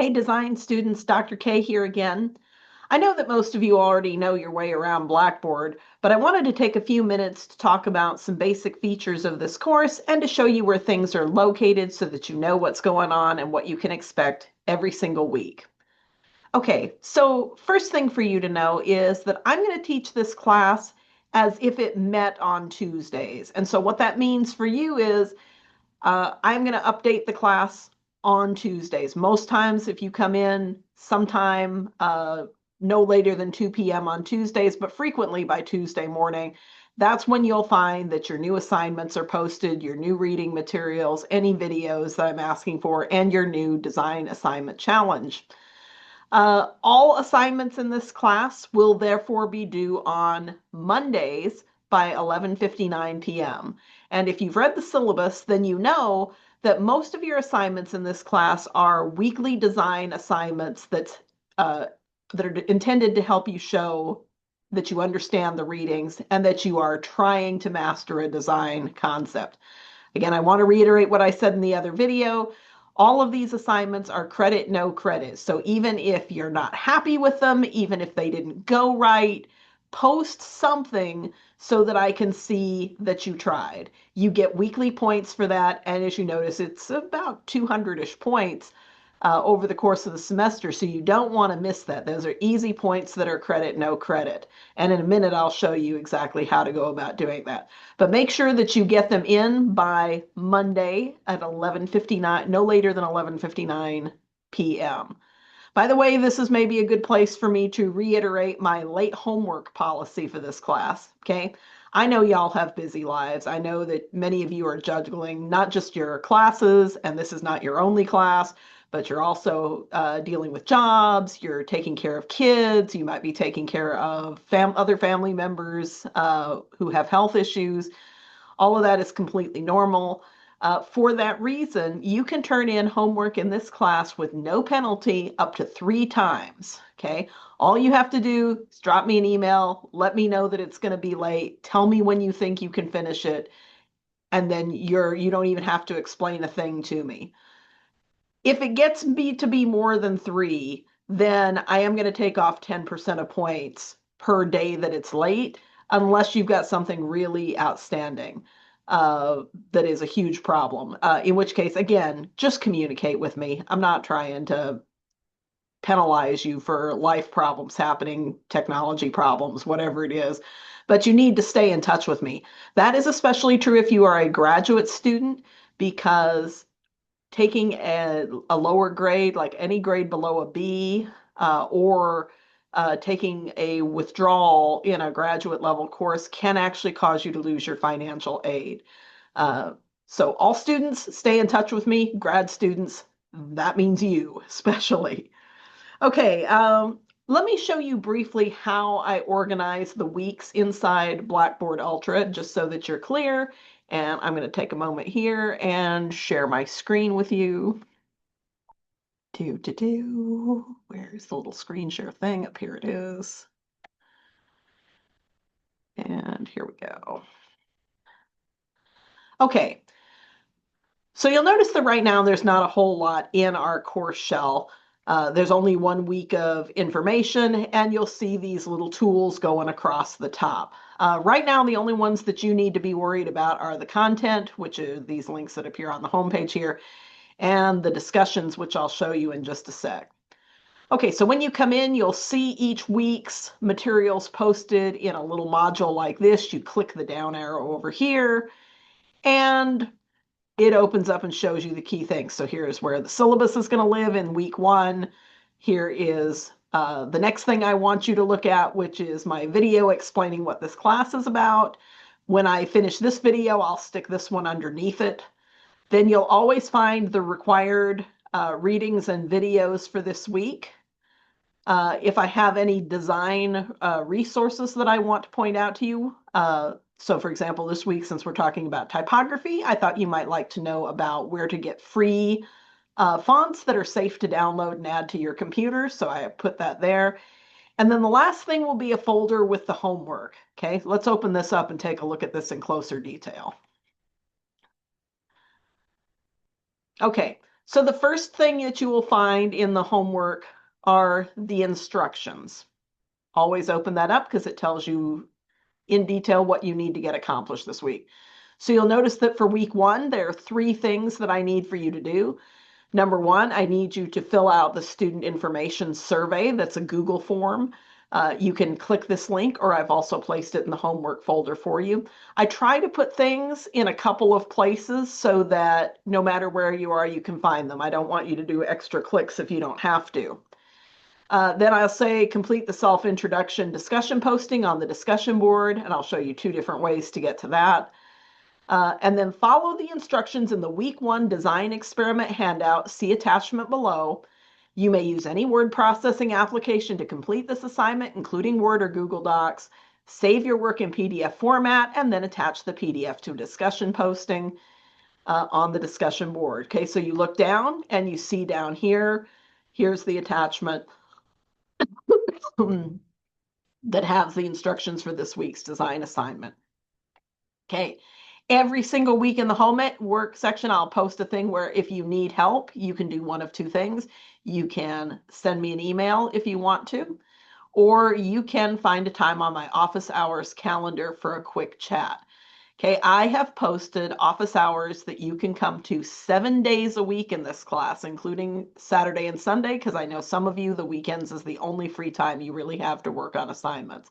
Hey, design students, Dr. K here again. I know that most of you already know your way around Blackboard, but I wanted to take a few minutes to talk about some basic features of this course and to show you where things are located so that you know what's going on and what you can expect every single week. Okay, so first thing for you to know is that I'm going to teach this class as if it met on Tuesdays. And so what that means for you is I'm going to update the class on Tuesdays. Most times, if you come in sometime no later than 2 p.m. on Tuesdays, but frequently by Tuesday morning, that's when you'll find that your new assignments are posted, your new reading materials, any videos that I'm asking for, and your new design assignment challenge. All assignments in this class will therefore be due on Mondays by 11:59 p.m. And if you've read the syllabus, then you know that most of your assignments in this class are weekly design assignments that are intended to help you show that you understand the readings and that you are trying to master a design concept. Again, I want to reiterate what I said in the other video. All of these assignments are credit, no credit. So even if you're not happy with them, even if they didn't go right, post something so that I can see that you tried. You get weekly points for that. And as you notice, it's about 200-ish points over the course of the semester. So you don't want to miss that. Those are easy points that are credit, no credit. And in a minute, I'll show you exactly how to go about doing that. But make sure that you get them in by Monday at 11:59, no later than 11:59 p.m. By the way, this is maybe a good place for me to reiterate my late homework policy for this class, okay? I know y'all have busy lives. I know that many of you are juggling not just your classes, and this is not your only class, but you're also dealing with jobs, you're taking care of kids, you might be taking care of other family members who have health issues. All of that is completely normal. For that reason, you can turn in homework in this class with no penalty up to 3 times, okay? All you have to do is drop me an email, let me know that it's going to be late, tell me when you think you can finish it, and then you don't even have to explain a thing to me. If it gets me to be more than 3, then I am going to take off 10% of points per day that it's late, unless you've got something really outstanding that is a huge problem. In which case, again, just communicate with me. I'm not trying to penalize you for life problems happening, technology problems, whatever it is. But you need to stay in touch with me. That is especially true if you are a graduate student, because taking a lower grade, like any grade below a B, or taking a withdrawal in a graduate level course can actually cause you to lose your financial aid. Uh, so all students stay in touch with me. Grad students, that means you especially. Okay, let me show you briefly how I organize the weeks inside Blackboard Ultra, just so that you're clear. And I'm going to take a moment here and share my screen with you. Where's the little screen share thing? Up here it is. And here we go. Okay, so you'll notice that right now there's not a whole lot in our course shell. There's only 1 week of information, and you'll see these little tools going across the top. Right now, the only ones that you need to be worried about are the content, which are these links that appear on the homepage here, and the discussions, which I'll show you in just a sec. Okay, so when you come in, you'll see each week's materials posted in a little module like this. You click the down arrow over here, and it opens up and shows you the key things. So here's where the syllabus is going to live in week 1. Here is the next thing I want you to look at, which is my video explaining what this class is about. When I finish this video, I'll stick this one underneath it. Then you'll always find the required readings and videos for this week. If I have any design resources that I want to point out to you, so for example, this week, since we're talking about typography, I thought you might like to know about where to get free fonts that are safe to download and add to your computer. So I have put that there. And then the last thing will be a folder with the homework. Okay, let's open this up and take a look at this in closer detail. Okay, So the first thing that you will find in the homework are the instructions. Always open that up because it tells you in detail what you need to get accomplished this week. So you'll notice that for week 1, there are 3 things that I need for you to do. Number 1, I need you to fill out the student information survey. That's a Google form. You can click this link, or I've also placed it in the homework folder for you. I try to put things in a couple of places so that no matter where you are, you can find them. I don't want you to do extra clicks if you don't have to. Then I'll say complete the self-introduction discussion posting on the discussion board, and I'll show you 2 different ways to get to that. And then follow the instructions in the week 1 design experiment handout. See attachment below. You may use any word processing application to complete this assignment, including Word or Google Docs. Save your work in PDF format and then attach the PDF to a discussion posting on the discussion board. Okay, so you look down and you see down here, here's the attachment that has the instructions for this week's design assignment. Okay, every single week in the homework section, I'll post a thing where if you need help, you can do one of 2 things. You can send me an email if you want to, or you can find a time on my office hours calendar for a quick chat. Okay, I have posted office hours that you can come to 7 days a week in this class, including Saturday and Sunday, because I know some of you, the weekends is the only free time you really have to work on assignments.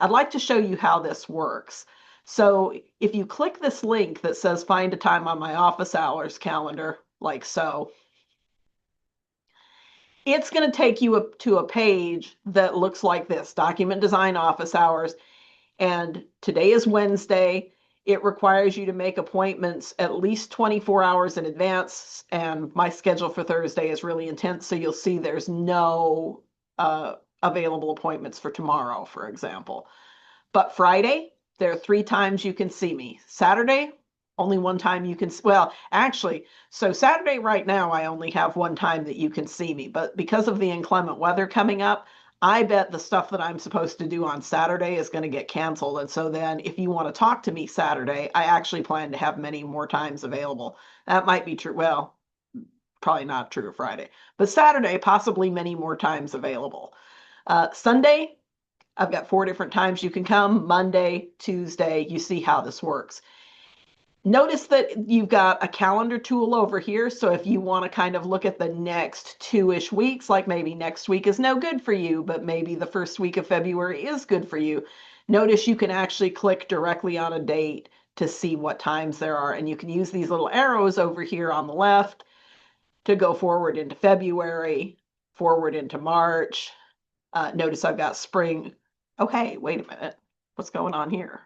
I'd like to show you how this works. So if you click this link that says find a time on my office hours calendar, like so, it's going to take you up to a page that looks like this, document design office hours. And today is Wednesday. It requires you to make appointments at least 24 hours in advance. And my schedule for Thursday is really intense. So you'll see there's no available appointments for tomorrow, for example. But Friday, there are 3 times you can see me. Saturday, only 1 time you can, well, actually, so Saturday right now, I only have 1 time that you can see me. But because of the inclement weather coming up, I bet the stuff that I'm supposed to do on Saturday is going to get canceled. And so then if you want to talk to me Saturday, I actually plan to have many more times available. That might be true. Well, probably not true of Friday, but Saturday, possibly many more times available. Sunday, I've got 4 different times you can come. Monday, Tuesday, you see how this works. Notice that you've got a calendar tool over here. So if you want to kind of look at the next 2-ish weeks, like maybe next week is no good for you, but maybe the first week of February is good for you. Notice you can actually click directly on a date to see what times there are. And you can use these little arrows over here on the left to go forward into February, forward into March. Notice I've got spring. Okay, wait a minute. What's going on here?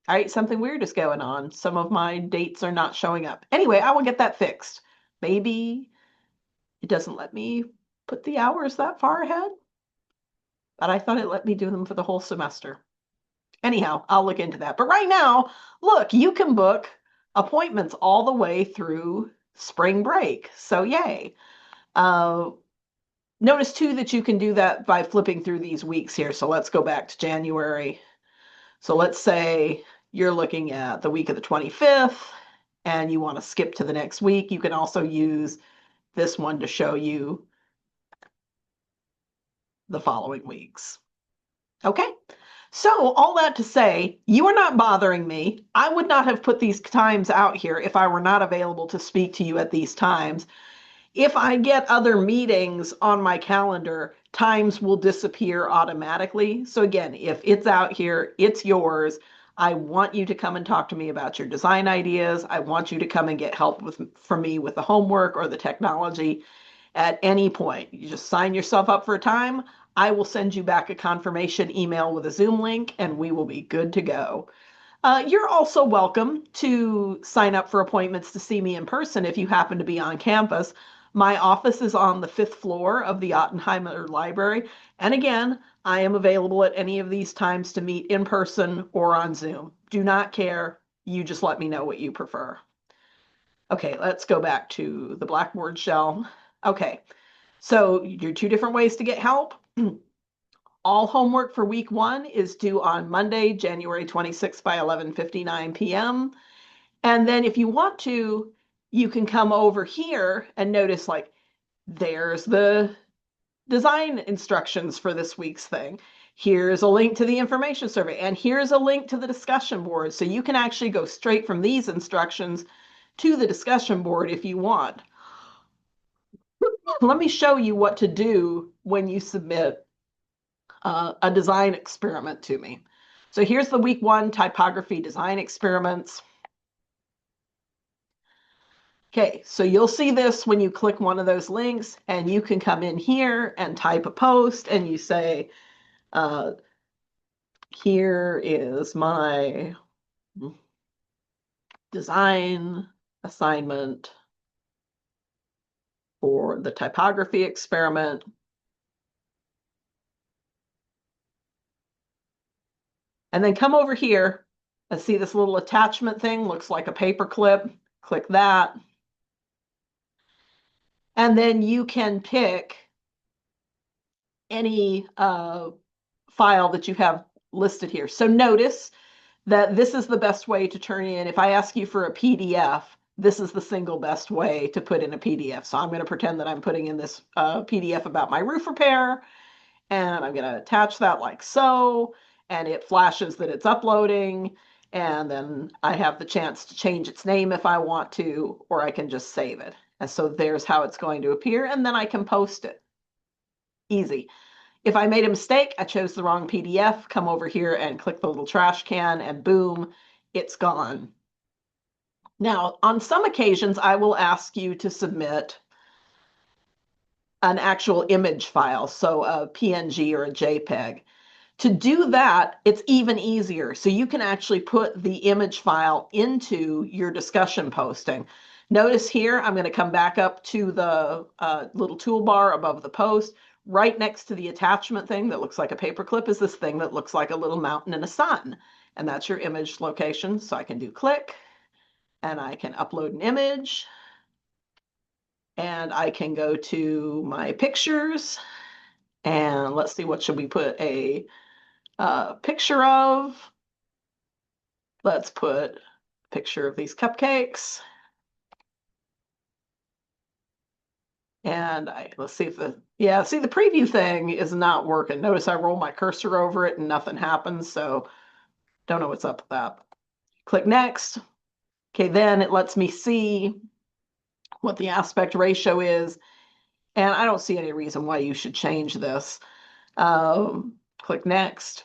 All right, something weird is going on. Some of my dates are not showing up. Anyway, I will get that fixed. Maybe it doesn't let me put the hours that far ahead, but I thought it let me do them for the whole semester. Anyhow, I'll look into that. But right now, look, you can book appointments all the way through spring break. So yay. Notice too that you can do that by flipping through these weeks here. So let's go back to January. So let's say you're looking at the week of the 25th and you want to skip to the next week. You can also use this one to show you the following weeks. Okay, so all that to say, you are not bothering me. I would not have put these times out here if I were not available to speak to you at these times. If I get other meetings on my calendar, times will disappear automatically. So again, if it's out here, it's yours. I want you to come and talk to me about your design ideas. I want you to come and get help from me with the homework or the technology at any point. You just sign yourself up for a time. I will send you back a confirmation email with a Zoom link, and we will be good to go. You're also welcome to sign up for appointments to see me in person if you happen to be on campus. My office is on the 5th floor of the Ottenheimer Library. And again, I am available at any of these times to meet in person or on Zoom. Do not care. You just let me know what you prefer. Okay, let's go back to the Blackboard shell. Okay, so your 2 different ways to get help. All homework for week 1 is due on Monday, January 26th by 11:59 p.m. And then if you want to, you can come over here and notice like there's the design instructions for this week's thing. Here's a link to the information survey, and here's a link to the discussion board. So you can actually go straight from these instructions to the discussion board if you want. Let me show you what to do when you submit a design experiment to me. So here's the week 1 typography design experiments. Okay, so you'll see this when you click one of those links, and you can come in here and type a post, and you say, here is my design assignment for the typography experiment. And then come over here and see this little attachment thing, looks like a paper clip. Click that. And then you can pick any file that you have listed here. So notice that this is the best way to turn in. If I ask you for a PDF, this is the single best way to put in a PDF. So I'm going to pretend that I'm putting in this PDF about my roof repair, and I'm going to attach that like so, and it flashes that it's uploading, and then I have the chance to change its name if I want to, or I can just save it. And so there's how it's going to appear, and then I can post it. Easy. If I made a mistake, I chose the wrong PDF, come over here and click the little trash can, and boom, it's gone. Now, on some occasions, I will ask you to submit an actual image file, so a PNG or a JPEG. To do that, it's even easier. So you can actually put the image file into your discussion posting. Notice here, I'm going to come back up to the little toolbar above the post. Right next to the attachment thing that looks like a paperclip is this thing that looks like a little mountain and a sun. And that's your image location. So I can do click, and I can upload an image. And I can go to my pictures. And let's see, what should we put a picture of? Let's put a picture of these cupcakes. And let's see if the preview thing is not working. Notice I roll my cursor over it and nothing happens, so don't know what's up with that. Click next. Okay, then it lets me see what the aspect ratio is, and I don't see any reason why you should change this. Click next.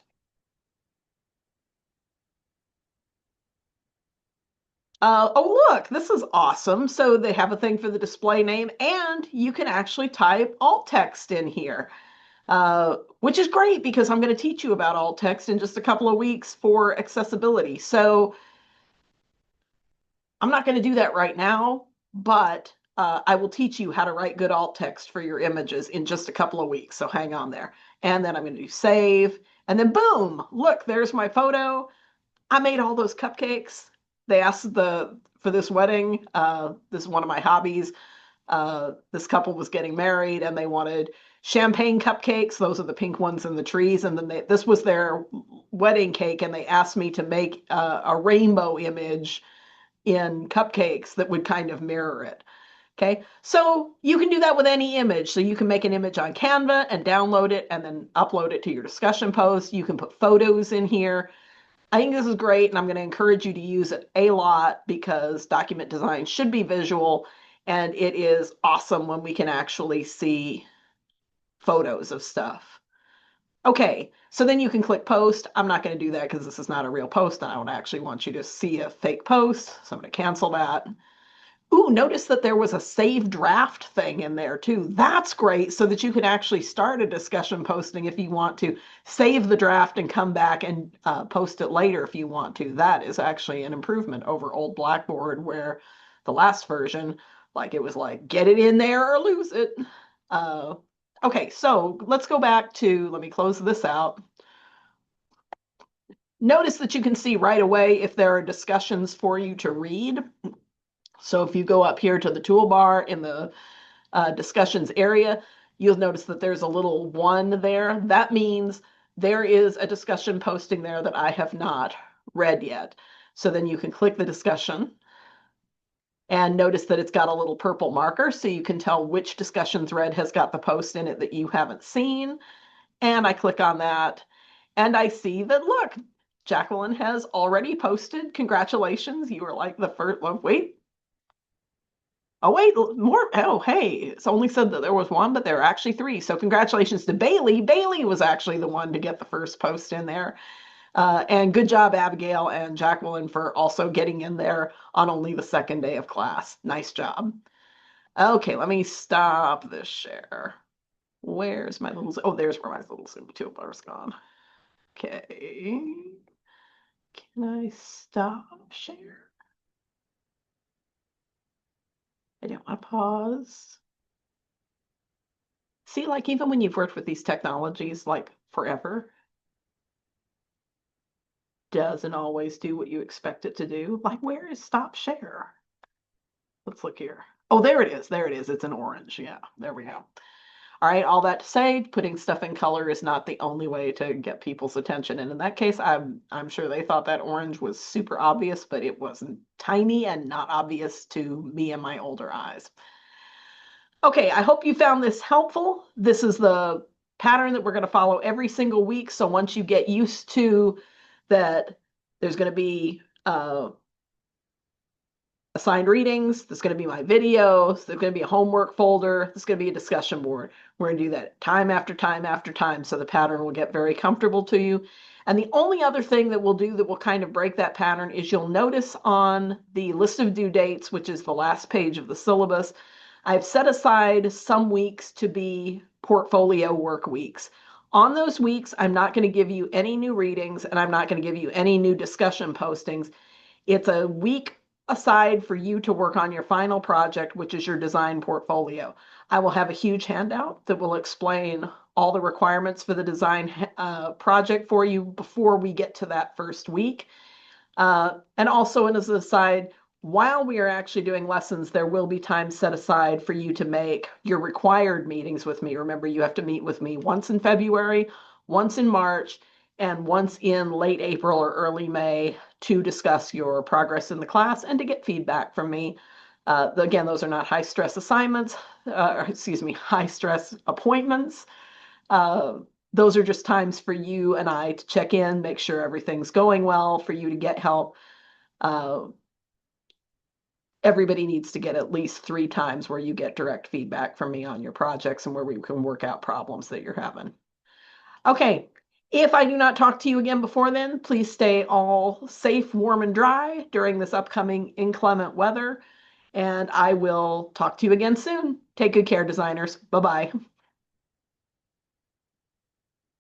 Oh, look, this is awesome. So they have a thing for the display name, and you can actually type alt text in here, which is great because I'm going to teach you about alt text in just a couple of weeks for accessibility. So I'm not going to do that right now, but I will teach you how to write good alt text for your images in just a couple of weeks. So hang on there. And then I'm going to do save, and then boom, look, there's my photo. I made all those cupcakes. They asked for this wedding. This is one of my hobbies. This couple was getting married, and they wanted champagne cupcakes. Those are the pink ones in the trees. And then this was their wedding cake, and they asked me to make a rainbow image in cupcakes that would kind of mirror it. Okay, so you can do that with any image. So you can make an image on Canva and download it and then upload it to your discussion post. You can put photos in here. I think this is great, and I'm going to encourage you to use it a lot because document design should be visual, and it is awesome when we can actually see photos of stuff. Okay, so then you can click post. I'm not going to do that because this is not a real post, and I don't actually want you to see a fake post, so I'm going to cancel that. Ooh, notice that there was a save draft thing in there too. That's great, so that you can actually start a discussion posting if you want to. Save the draft and come back and post it later if you want to. That is actually an improvement over old Blackboard, where the last version, like it was like, get it in there or lose it. Okay, so let's go back to, let me close this out. Notice that you can see right away if there are discussions for you to read. So if you go up here to the toolbar in the discussions area, you'll notice that there's a little 1 there. That means there is a discussion posting there that I have not read yet. So then you can click the discussion. And notice that it's got a little purple marker so you can tell which discussion thread has got the post in it that you haven't seen. And I click on that and I see that, look, Jacqueline has already posted. Congratulations. You were like the first. Oh, wait. Oh, wait, more. Oh, hey, it's only said that there was one, but there are actually three. So congratulations to Bailey. Bailey was actually the one to get the first post in there. And good job, Abigail and Jacqueline, for also getting in there on only the second day of class. Nice job. Okay, let me stop this share. Where's my little, oh, there's where my little Zoom toolbar's gone. Okay. Can I stop share? I don't want to pause. See, like even when you've worked with these technologies like forever, doesn't always do what you expect it to do. Like, where is stop share? Let's look here. Oh, there it is. There it is. It's an orange. Yeah, there we go. All right, all that to say, putting stuff in color is not the only way to get people's attention. And in that case, I'm sure they thought that orange was super obvious, but it wasn't tiny and not obvious to me and my older eyes. Okay, I hope you found this helpful. This is the pattern that we're going to follow every single week. So once you get used to that, there's going to be assigned readings, there's going to be my videos, there's going to be a homework folder, there's going to be a discussion board. We're going to do that time after time after time so the pattern will get very comfortable to you. And the only other thing that we'll do that will kind of break that pattern is you'll notice on the list of due dates, which is the last page of the syllabus, I've set aside some weeks to be portfolio work weeks. On those weeks, I'm not going to give you any new readings and I'm not going to give you any new discussion postings. It's a week aside for you to work on your final project, which is your design portfolio. I will have a huge handout that will explain all the requirements for the design project for you before we get to that first week. And also, and as an aside, while we are actually doing lessons, there will be time set aside for you to make your required meetings with me. Remember, you have to meet with me once in February, once in March, and once in late April or early May to discuss your progress in the class and to get feedback from me. Again, those are not high stress assignments, high stress appointments. Those are just times for you and I to check in, make sure everything's going well, for you to get help. Everybody needs to get at least 3 times where you get direct feedback from me on your projects and where we can work out problems that you're having. Okay, if I do not talk to you again before then, please stay all safe, warm, and dry during this upcoming inclement weather, and I will talk to you again soon. Take good care, designers. Bye-bye.